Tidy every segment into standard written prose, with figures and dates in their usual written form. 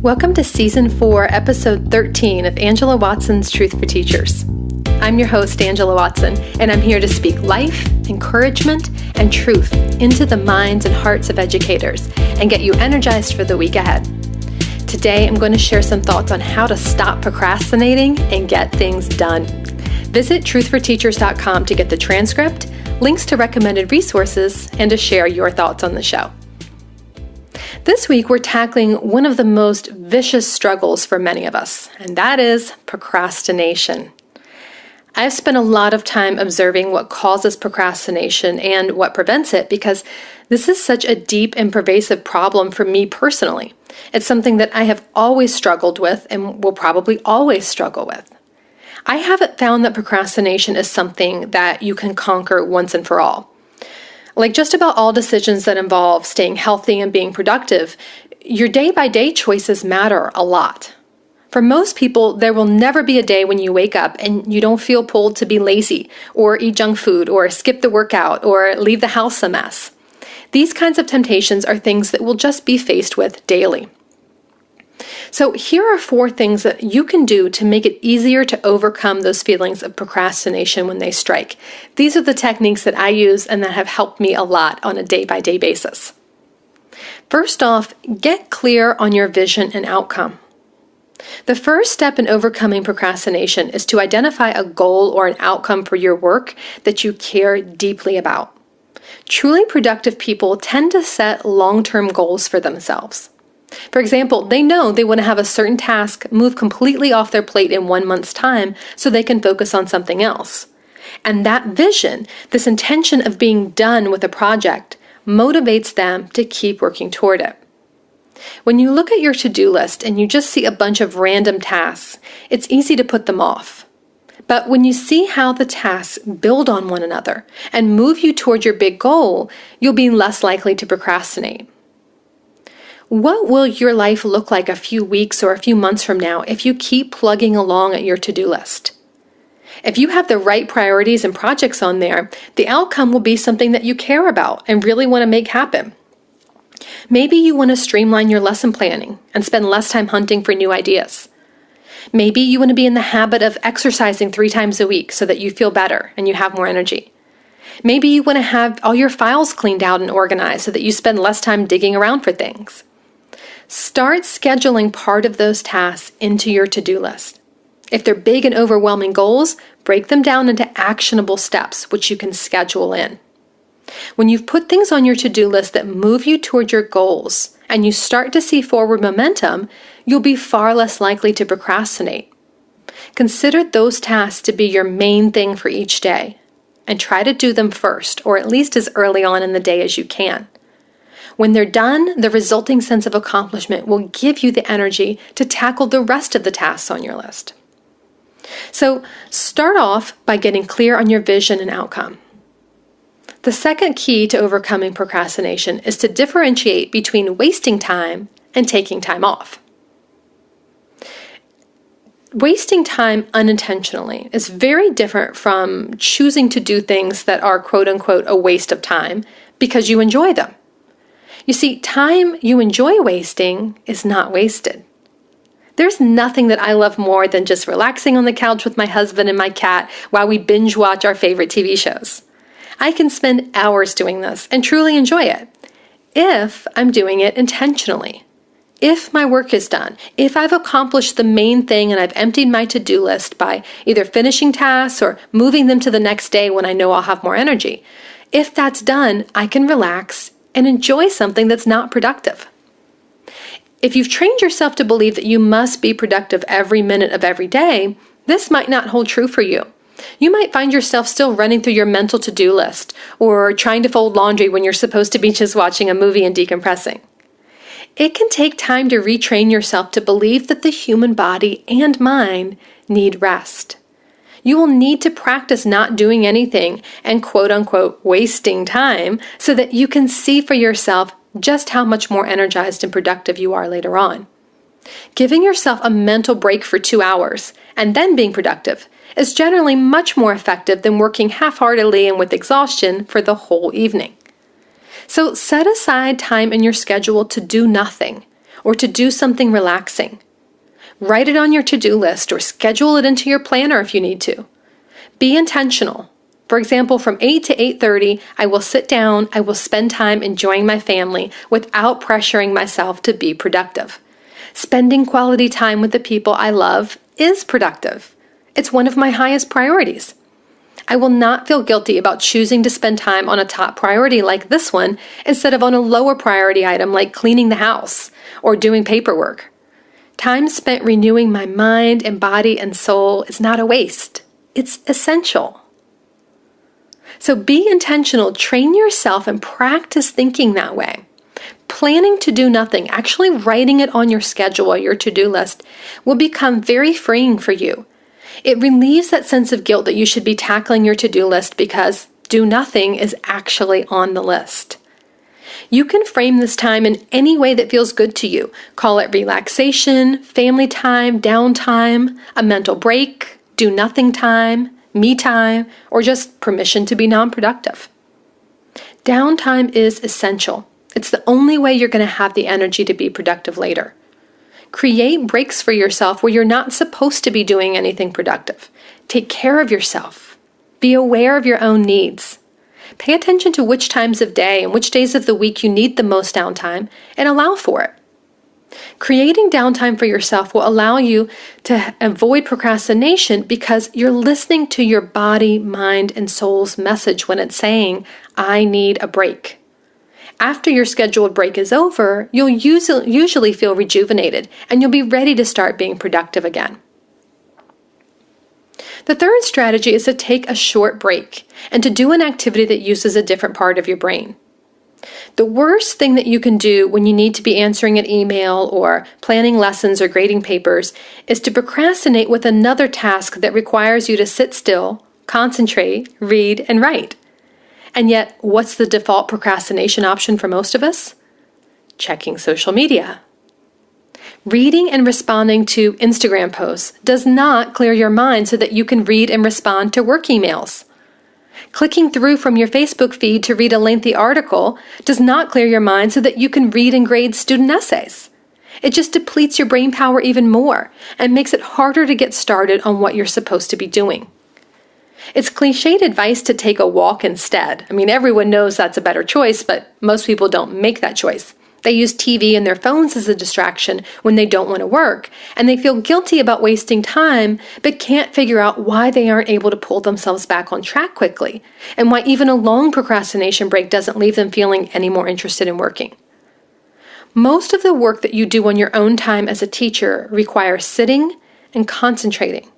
Welcome to Season 4, Episode 13 of Angela Watson's Truth for Teachers. I'm your host, Angela Watson, and I'm here to speak life, encouragement, and truth into the minds and hearts of educators and get you energized for the week ahead. Today, I'm going to share some thoughts on how to stop procrastinating and get things done. Visit truthforteachers.com to get the transcript, links to recommended resources, and to share your thoughts on the show. This week, we're tackling one of the most vicious struggles for many of us, and that is procrastination. I've spent a lot of time observing what causes procrastination and what prevents it because this is such a deep and pervasive problem for me personally. It's something that I have always struggled with and will probably always struggle with. I haven't found that procrastination is something that you can conquer once and for all. Like just about all decisions that involve staying healthy and being productive, your day-by-day choices matter a lot. For most people, there will never be a day when you wake up and you don't feel pulled to be lazy, or eat junk food, or skip the workout, or leave the house a mess. These kinds of temptations are things that we'll just be faced with daily. So here are 4 things that you can do to make it easier to overcome those feelings of procrastination when they strike. These are the techniques that I use and that have helped me a lot on a day-by-day basis. First off, get clear on your vision and outcome. The first step in overcoming procrastination is to identify a goal or an outcome for your work that you care deeply about. Truly productive people tend to set long-term goals for themselves. For example, they know they want to have a certain task move completely off their plate in 1 month's time so they can focus on something else. And that vision, this intention of being done with a project, motivates them to keep working toward it. When you look at your to-do list and you just see a bunch of random tasks, it's easy to put them off. But when you see how the tasks build on one another and move you toward your big goal, you'll be less likely to procrastinate. What will your life look like a few weeks or a few months from now if you keep plugging along at your to-do list? If you have the right priorities and projects on there, the outcome will be something that you care about and really want to make happen. Maybe you want to streamline your lesson planning and spend less time hunting for new ideas. Maybe you want to be in the habit of exercising 3 times a week so that you feel better and you have more energy. Maybe you want to have all your files cleaned out and organized so that you spend less time digging around for things. Start scheduling part of those tasks into your to-do list. If they're big and overwhelming goals, break them down into actionable steps, which you can schedule in. When you've put things on your to-do list that move you toward your goals, and you start to see forward momentum, you'll be far less likely to procrastinate. Consider those tasks to be your main thing for each day, and try to do them first, or at least as early on in the day as you can. When they're done, the resulting sense of accomplishment will give you the energy to tackle the rest of the tasks on your list. So start off by getting clear on your vision and outcome. The second key to overcoming procrastination is to differentiate between wasting time and taking time off. Wasting time unintentionally is very different from choosing to do things that are quote-unquote a waste of time because you enjoy them. You see, time you enjoy wasting is not wasted. There's nothing that I love more than just relaxing on the couch with my husband and my cat while we binge watch our favorite TV shows. I can spend hours doing this and truly enjoy it if I'm doing it intentionally. If my work is done, if I've accomplished the main thing and I've emptied my to-do list by either finishing tasks or moving them to the next day when I know I'll have more energy. If that's done, I can relax and enjoy something that's not productive. If you've trained yourself to believe that you must be productive every minute of every day, this might not hold true for you. You might find yourself still running through your mental to-do list or trying to fold laundry when you're supposed to be just watching a movie and decompressing. It can take time to retrain yourself to believe that the human body and mind need rest. You will need to practice not doing anything and quote-unquote wasting time so that you can see for yourself just how much more energized and productive you are later on. Giving yourself a mental break for 2 hours and then being productive is generally much more effective than working half-heartedly and with exhaustion for the whole evening. So set aside time in your schedule to do nothing or to do something relaxing. Write it on your to-do list or schedule it into your planner if you need to. Be intentional. For example, from 8 to 8:30, I will sit down, I will spend time enjoying my family without pressuring myself to be productive. Spending quality time with the people I love is productive. It's one of my highest priorities. I will not feel guilty about choosing to spend time on a top priority like this one instead of on a lower priority item like cleaning the house or doing paperwork. Time spent renewing my mind and body and soul is not a waste. It's essential. So be intentional, train yourself, and practice thinking that way. Planning to do nothing, actually writing it on your schedule or your to-do list, will become very freeing for you. It relieves that sense of guilt that you should be tackling your to-do list because do nothing is actually on the list. You can frame this time in any way that feels good to you. Call it relaxation, family time, downtime, a mental break, do nothing time, me time, or just permission to be non-productive. Downtime is essential. It's the only way you're going to have the energy to be productive later. Create breaks for yourself where you're not supposed to be doing anything productive. Take care of yourself. Be aware of your own needs. Pay attention to which times of day and which days of the week you need the most downtime and allow for it. Creating downtime for yourself will allow you to avoid procrastination because you're listening to your body, mind, and soul's message when it's saying, I need a break. After your scheduled break is over, you'll usually feel rejuvenated and you'll be ready to start being productive again. The third strategy is to take a short break and to do an activity that uses a different part of your brain. The worst thing that you can do when you need to be answering an email or planning lessons or grading papers is to procrastinate with another task that requires you to sit still, concentrate, read, and write. And yet, what's the default procrastination option for most of us? Checking social media. Reading and responding to Instagram posts does not clear your mind so that you can read and respond to work emails. Clicking through from your Facebook feed to read a lengthy article does not clear your mind so that you can read and grade student essays. It just depletes your brain power even more and makes it harder to get started on what you're supposed to be doing. It's cliched advice to take a walk instead. Everyone knows that's a better choice, but most people don't make that choice. They use TV and their phones as a distraction when they don't want to work, and they feel guilty about wasting time, but can't figure out why they aren't able to pull themselves back on track quickly, and why even a long procrastination break doesn't leave them feeling any more interested in working. Most of the work that you do on your own time as a teacher requires sitting and concentrating.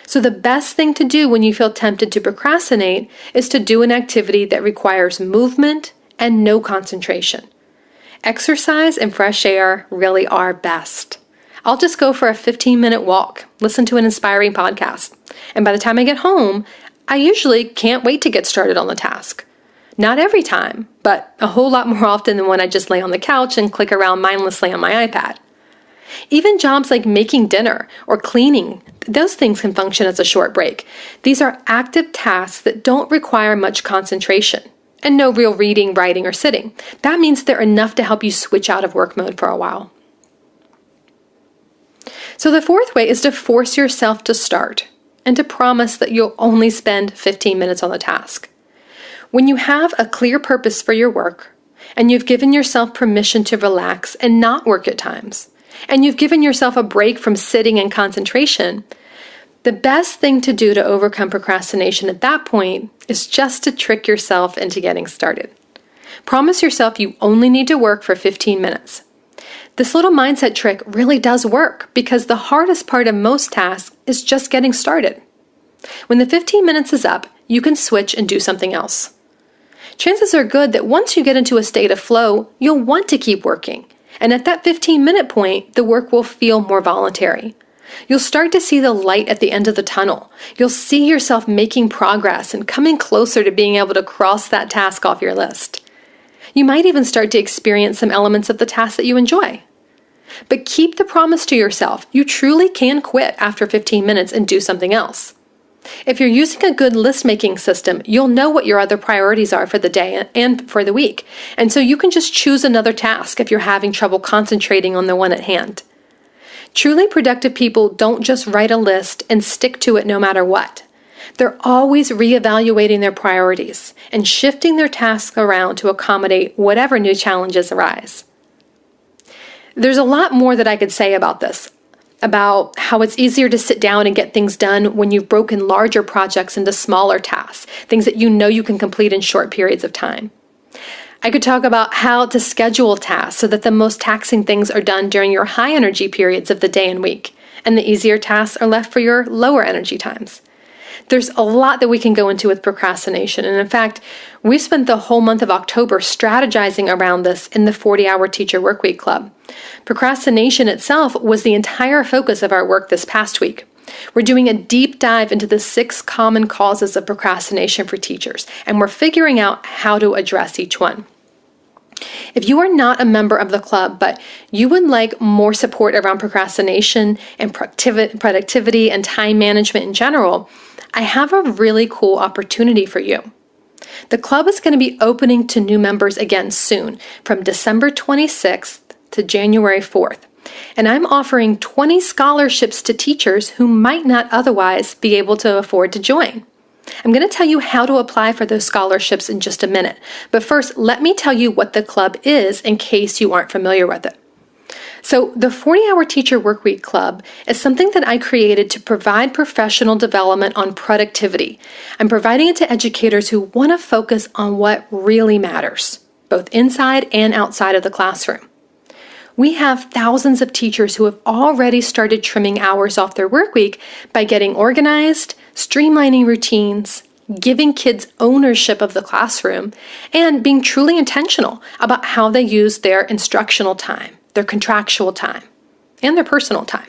So the best thing to do when you feel tempted to procrastinate is to do an activity that requires movement and no concentration. Exercise and fresh air really are best. I'll just go for a 15-minute walk, listen to an inspiring podcast, and by the time I get home, I usually can't wait to get started on the task. Not every time, but a whole lot more often than when I just lay on the couch and click around mindlessly on my iPad. Even jobs like making dinner or cleaning, those things can function as a short break. These are active tasks that don't require much concentration and no real reading, writing, or sitting. That means they're enough to help you switch out of work mode for a while. So the fourth way is to force yourself to start and to promise that you'll only spend 15 minutes on the task. When you have a clear purpose for your work and you've given yourself permission to relax and not work at times, and you've given yourself a break from sitting and concentration, the best thing to do to overcome procrastination at that point is just to trick yourself into getting started. Promise yourself you only need to work for 15 minutes. This little mindset trick really does work because the hardest part of most tasks is just getting started. When the 15 minutes is up, you can switch and do something else. Chances are good that once you get into a state of flow, you'll want to keep working. And at that 15-minute point, the work will feel more voluntary. You'll start to see the light at the end of the tunnel. You'll see yourself making progress and coming closer to being able to cross that task off your list. You might even start to experience some elements of the task that you enjoy. But keep the promise to yourself. You truly can quit after 15 minutes and do something else. If you're using a good list-making system, you'll know what your other priorities are for the day and for the week. And so you can just choose another task if you're having trouble concentrating on the one at hand. Truly productive people don't just write a list and stick to it no matter what. They're always reevaluating their priorities and shifting their tasks around to accommodate whatever new challenges arise. There's a lot more that I could say about this, about how it's easier to sit down and get things done when you've broken larger projects into smaller tasks, things that you know you can complete in short periods of time. I could talk about how to schedule tasks so that the most taxing things are done during your high energy periods of the day and week, and the easier tasks are left for your lower energy times. There's a lot that we can go into with procrastination, and in fact, we've spent the whole month of October strategizing around this in the 40-Hour Teacher Workweek Club. Procrastination itself was the entire focus of our work this past week. We're doing a deep dive into the 6 common causes of procrastination for teachers, and we're figuring out how to address each one. If you are not a member of the club, but you would like more support around procrastination and productivity and time management in general, I have a really cool opportunity for you. The club is going to be opening to new members again soon, from December 26th to January 4th. And I'm offering 20 scholarships to teachers who might not otherwise be able to afford to join. I'm going to tell you how to apply for those scholarships in just a minute. But first, let me tell you what the club is in case you aren't familiar with it. So the 40-Hour Teacher Workweek Club is something that I created to provide professional development on productivity. I'm providing it to educators who want to focus on what really matters, both inside and outside of the classroom. We have thousands of teachers who have already started trimming hours off their work week by getting organized, streamlining routines, giving kids ownership of the classroom, and being truly intentional about how they use their instructional time, their contractual time, and their personal time.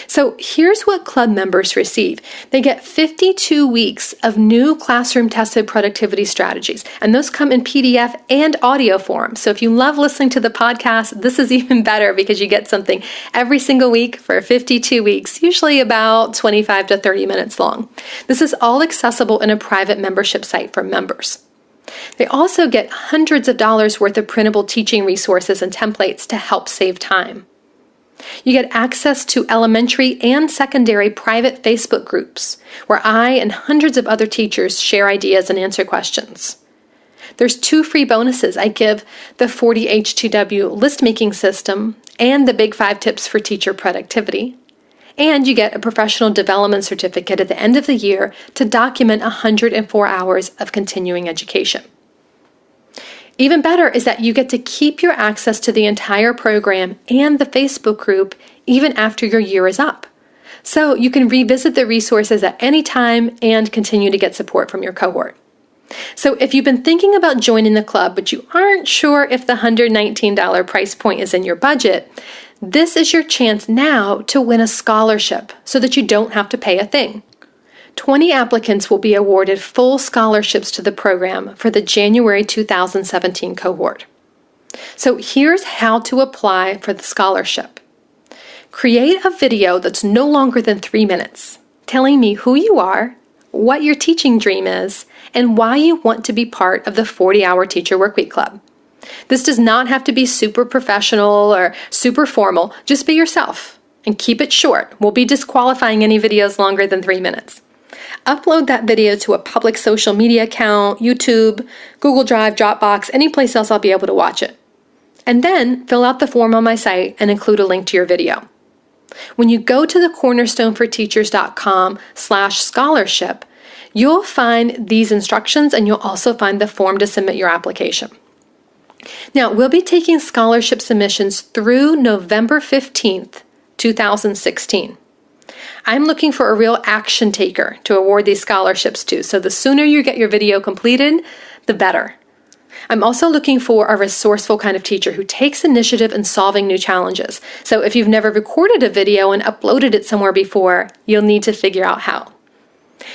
So here's what club members receive. They get 52 weeks of new classroom-tested productivity strategies, and those come in PDF and audio form. So if you love listening to the podcast, this is even better because you get something every single week for 52 weeks, usually about 25 to 30 minutes long. This is all accessible in a private membership site for members. They also get hundreds of dollars worth of printable teaching resources and templates to help save time. You get access to elementary and secondary private Facebook groups where I and hundreds of other teachers share ideas and answer questions. There's 2 free bonuses. I give the 40H2W list-making system and the Big 5 tips for teacher productivity. And you get a professional development certificate at the end of the year to document 104 hours of continuing education. Even better is that you get to keep your access to the entire program and the Facebook group even after your year is up. So you can revisit the resources at any time and continue to get support from your cohort. So if you've been thinking about joining the club, but you aren't sure if the $119 price point is in your budget, this is your chance now to win a scholarship so that you don't have to pay a thing. 20 applicants will be awarded full scholarships to the program for the January 2017 cohort. So here's how to apply for the scholarship. Create a video that's no longer than 3 minutes, telling me who you are, what your teaching dream is, and why you want to be part of the 40-Hour Teacher Workweek Club. This does not have to be super professional or super formal. Just be yourself and keep it short. We'll be disqualifying any videos longer than 3 minutes. Upload that video to a public social media account, YouTube, Google Drive, Dropbox, any place else I'll be able to watch it. And then fill out the form on my site and include a link to your video. When you go to the cornerstoneforteachers.com/scholarship, you'll find these instructions and you'll also find the form to submit your application. Now, we'll be taking scholarship submissions through November 15th, 2016. I'm looking for a real action taker to award these scholarships to, so the sooner you get your video completed, the better. I'm also looking for a resourceful kind of teacher who takes initiative in solving new challenges. So if you've never recorded a video and uploaded it somewhere before, you'll need to figure out how.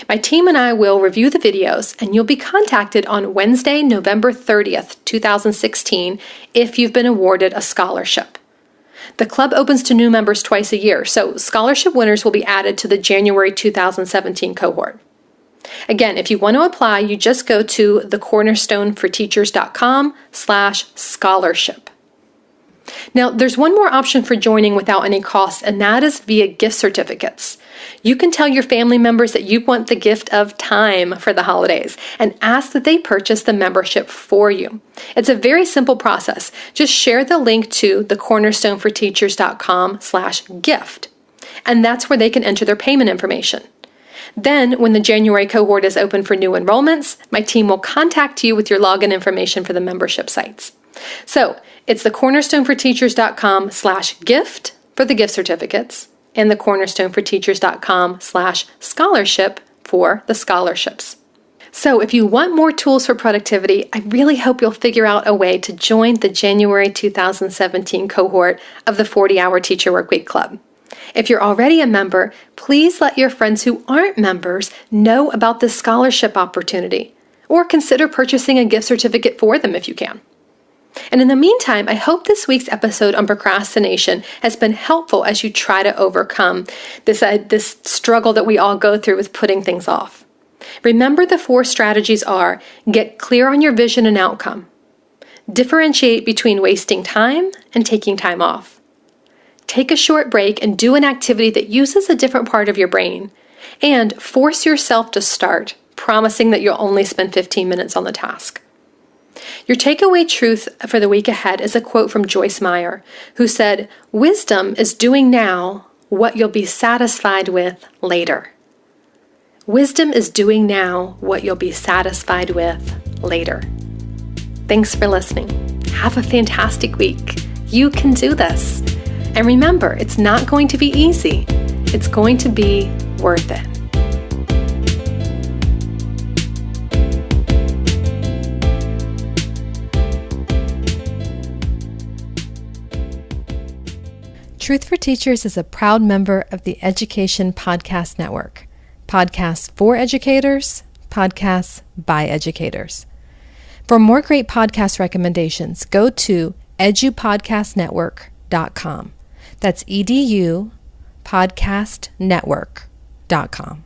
My team and I will review the videos, and you'll be contacted on Wednesday, November 30th, 2016, if you've been awarded a scholarship. The club opens to new members twice a year, so scholarship winners will be added to the January 2017 cohort. Again, if you want to apply, you just go to thecornerstoneforteachers.com/scholarship. Now, there's one more option for joining without any cost, and that is via gift certificates. You can tell your family members that you want the gift of time for the holidays and ask that they purchase the membership for you. It's a very simple process. Just share the link to thecornerstoneforteachers.com/gift, and that's where they can enter their payment information. Then, when the January cohort is open for new enrollments, my team will contact you with your login information for the membership sites. So, it's thecornerstoneforteachers.com/gift for the gift certificates and thecornerstoneforteachers.com/scholarship for the scholarships. So, if you want more tools for productivity, I really hope you'll figure out a way to join the January 2017 cohort of the 40-Hour Teacher Workweek Club. If you're already a member, please let your friends who aren't members know about this scholarship opportunity, or consider purchasing a gift certificate for them if you can. And in the meantime, I hope this week's episode on procrastination has been helpful as you try to overcome this struggle that we all go through with putting things off. Remember, the 4 strategies are: get clear on your vision and outcome, differentiate between wasting time and taking time off, take a short break and do an activity that uses a different part of your brain, and force yourself to start, promising that you'll only spend 15 minutes on the task. Your takeaway truth for the week ahead is a quote from Joyce Meyer, who said, "Wisdom is doing now what you'll be satisfied with later." Wisdom is doing now what you'll be satisfied with later. Thanks for listening. Have a fantastic week. You can do this. And remember, it's not going to be easy. It's going to be worth it. Truth for Teachers is a proud member of the Education Podcast Network. Podcasts for educators, podcasts by educators. For more great podcast recommendations, go to edupodcastnetwork.com. That's edupodcastnetwork.com.